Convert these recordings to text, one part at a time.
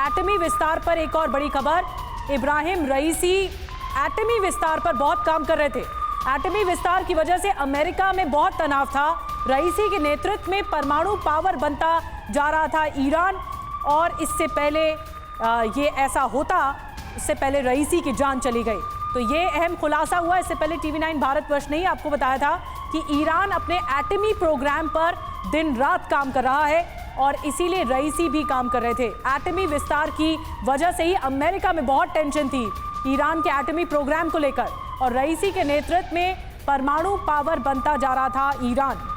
एटमी विस्तार पर एक और बड़ी खबर। इब्राहिम रईसी एटमी विस्तार पर बहुत काम कर रहे थे। एटमी विस्तार की वजह से अमेरिका में बहुत तनाव था। रईसी के नेतृत्व में परमाणु पावर बनता जा रहा था ईरान, और इससे पहले ये ऐसा होता, इससे पहले रईसी की जान चली गई। तो ये अहम खुलासा हुआ। इससे पहले TV9 भारतवर्ष ने ही आपको बताया था कि ईरान अपने एटमी प्रोग्राम पर दिन रात काम कर रहा है, और इसीलिए रईसी भी काम कर रहे थे। एटमी विस्तार की वजह से ही अमेरिका में बहुत टेंशन थी ईरान के एटमी प्रोग्राम को लेकर, और रईसी के नेतृत्व में परमाणु पावर बनता जा रहा था ईरान।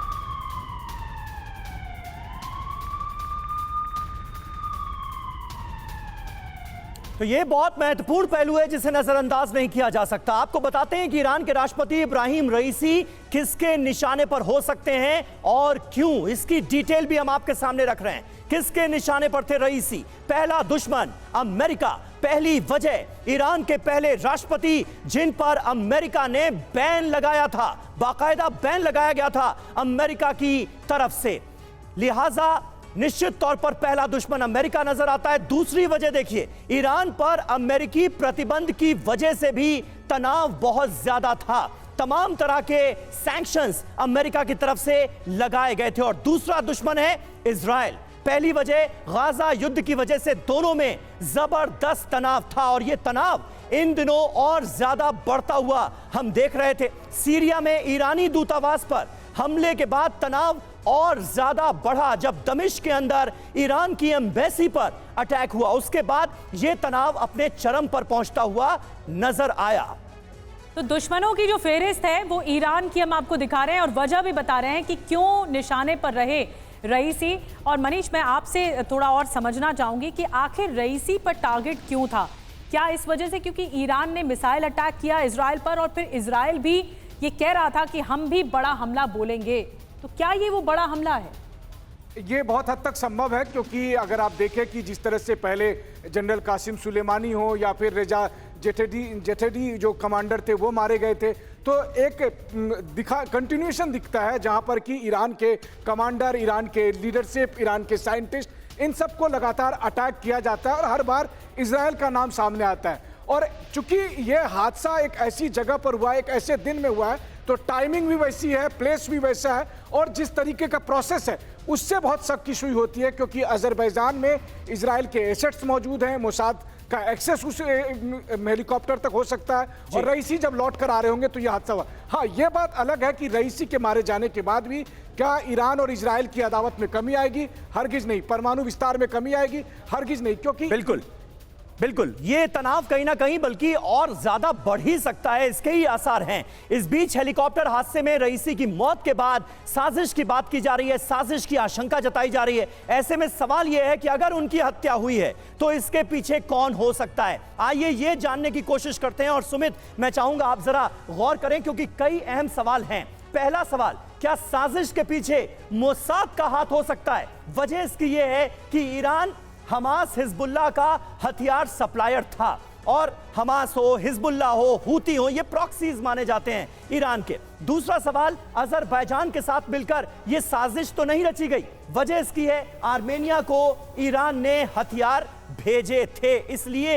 तो ये बहुत महत्वपूर्ण पहलू है जिसे नजरअंदाज नहीं किया जा सकता। आपको बताते हैं कि ईरान के राष्ट्रपति इब्राहिम रईसी किसके निशाने पर हो सकते हैं और क्यों, इसकी डिटेल भी हम आपके सामने रख रहे हैं। किसके निशाने पर थे रईसी? पहला दुश्मन अमेरिका, पहली वजह ईरान के पहले राष्ट्रपति जिन पर अमेरिका ने बैन लगाया था, बाकायदा बैन लगाया गया था अमेरिका की तरफ से, लिहाजा निश्चित तौर पर पहला दुश्मन अमेरिका नजर आता है। दूसरी वजह देखिए, ईरान पर अमेरिकी प्रतिबंध की वजह से भी तनाव बहुत ज्यादा था। तमाम तरह के सैंक्शंस अमेरिका की तरफ से लगाए गए थे। और दूसरा दुश्मन है इजराइल। पहली वजह गाजा युद्ध की वजह से दोनों में जबरदस्त तनाव था, और यह तनाव इन दिनों और ज्यादा बढ़ता हुआ हम देख रहे थे। सीरिया में ईरानी दूतावास पर हमले के बाद तनाव और ज्यादा बढ़ा जब दमिश्क के अंदर ईरान की एम्बेसी पर अटैक हुआ। उसके बाद यह तनाव अपने चरम पर पहुंचता हुआ नजर आया। तो दुश्मनों की जो फेहरिस्त है वो ईरान की हम आपको दिखा रहे हैं, और वजह भी बता रहे हैं कि क्यों निशाने पर रहे रईसी। और मनीष, मैं आपसे थोड़ा और समझना चाहूंगी कि आखिर रईसी पर टारगेट क्यों था? क्या इस वजह से क्योंकि ईरान ने मिसाइल अटैक किया इजराइल पर, और फिर इजराइल भी ये कह रहा था कि हम भी बड़ा हमला बोलेंगे, तो क्या ये वो बड़ा हमला है? ये बहुत हद तक संभव है, क्योंकि अगर आप देखें कि जिस तरह से पहले जनरल कासिम सुलेमानी हो या फिर रेजा जेठेडी जो कमांडर थे वो मारे गए थे, तो एक कंटिन्यूएशन दिखता है जहां पर कि ईरान के कमांडर, ईरान के लीडरशिप, ईरान के साइंटिस्ट, इन सबको लगातार अटैक किया जाता है और हर बार इजराइल का नाम सामने आता है। और चूंकि ये हादसा एक ऐसी जगह पर हुआ है, एक ऐसे दिन में हुआ है, तो टाइमिंग भी वैसी है, प्लेस भी वैसा है, और जिस तरीके का प्रोसेस है उससे बहुत शक की सुई होती है, क्योंकि अजरबैजान में इजराइल के एसेट्स मौजूद हैं, मोसाद का एक्सेस उस हेलीकॉप्टर तक हो सकता है, और रईसी जब लौट कर आ रहे होंगे तो यह हादसा हुआ। हाँ, यह बात अलग है कि रईसी के मारे जाने के बाद भी क्या ईरान और इजराइल की अदावत में कमी आएगी? हरगिज नहीं। परमाणु विस्तार में कमी आएगी? हरगिज नहीं, क्योंकि बिल्कुल ये तनाव कहीं ना कहीं बल्कि और ज्यादा बढ़ ही सकता है, इसके ही आसार हैं। इस बीच हेलीकॉप्टर हादसे में रईसी की मौत के बाद साजिश की बात की जा रही है, साजिश की आशंका जताई जा रही है। ऐसे में सवाल यह है कि अगर उनकी हत्या हुई है तो इसके पीछे कौन हो सकता है? आइए ये जानने की कोशिश करते हैं। और सुमित, मैं चाहूंगा आप जरा गौर करें, क्योंकि कई अहम सवाल हैं। पहला सवाल, क्या साजिश के पीछे मोसाद का हाथ हो सकता है? वजह इसकी यह है कि ईरान हमास हिजबुल्लाह का हथियार सप्लायर था, और हमास हो, हिजबुल्लाह हो, हूती हो, ये प्रॉक्सीज माने जाते हैं ईरान के। दूसरा सवाल, अजरबैजान के साथ मिलकर ये साजिश तो नहीं रची गई? वजह इसकी है आर्मेनिया को ईरान ने हथियार भेजे थे, इसलिए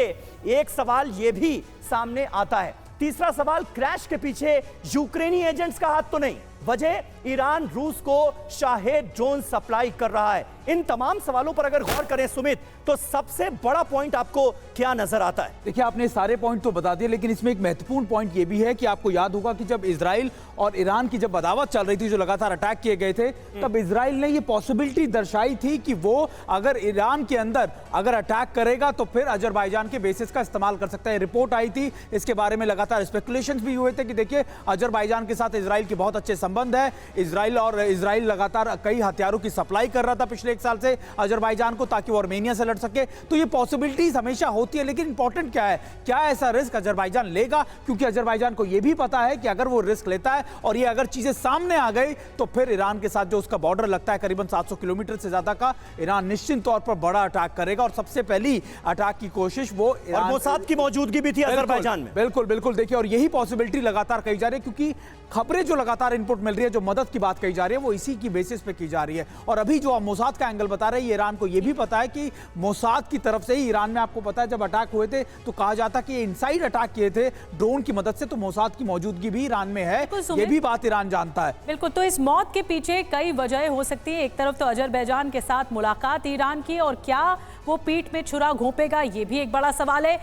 एक सवाल ये भी सामने आता है। तीसरा सवाल, क्रैश के पीछे यूक्रेनी एजेंट्स का हाथ तो नहीं? वजह, ईरान रूस को शाहेद ड्रोन सप्लाई कर रहा है। इन तमाम सवालों पर अगर गौर करें सुमित, तो सबसे बड़ा पॉइंट आपको क्या नजर आता है? देखिए, आपने सारे पॉइंट तो बता दिए, लेकिन इसमें एक महत्वपूर्ण पॉइंट ये भी है कि आपको याद होगा कि जब इजराइल और ईरान की जब अदावत चल रही थी, जो लगातार अटैक किए गए थे, तब इजराइल ने ये पॉसिबिलिटी दर्शाई थी कि वो अगर ईरान के अंदर अगर अटैक करेगा तो फिर अजरबैजान के बेसिस का इस्तेमाल कर सकता है। रिपोर्ट आई थी, इसके बारे में लगातार स्पेकुलेशंस भी हुए थे कि देखिए अजरबैजान के साथ इजराइल के बहुत अच्छे संबंध है। इजराइल लगातार कई हथियारों की सप्लाई कर रहा था पिछले एक साल से अजरबैजान को, ताकि वो आर्मेनिया से लड़ सके। तो ये पॉसिबिलिटीज हमेशा होती है, लेकिन इंपॉर्टेंट क्या है, क्या ऐसा रिस्क अजरबैजान लेगा? क्योंकि अजरबैजान को यह भी पता है कि अगर वो रिस्क लेता है और ये अगर चीजें सामने आ गई तो फिर ईरान के साथ जो उसका बॉर्डर लगता है करीबन 700 किलोमीटर से ज्यादा का, ईरान निश्चित तौर पर बड़ा अटैक करेगा। और सबसे पहली अटैक की कोशिश वो और मोसाद की मौजूदगी भी थी अजरबैजान में। बिल्कुल बिल्कुल, देखिए, और यही पॉसिबिलिटी लगातार कही जा रही है, क्योंकि खबरें जो लगातार इनपुट सपोर्ट मिल रही है, जो मदद की बात कही जा रही है, वो इसी की बेसिस पे की जा रही है। और अभी जो आप मोसाद का एंगल बता रहे हैं, ईरान को ये भी पता है कि मोसाद की तरफ से ही ईरान में, आपको पता है जब अटैक हुए थे तो कहा जाता कि ये इनसाइड अटैक किए थे ड्रोन की मदद से, तो मोसाद की मौजूदगी भी ईरान में है, ये भी बात ईरान जानता है। बिल्कुल, तो इस मौत के पीछे कई वजह हो सकती है। एक तरफ तो अजरबैजान के साथ मुलाकात ईरान की, और क्या वो पीठ में छुरा घोंपेगा, ये भी एक बड़ा सवाल है।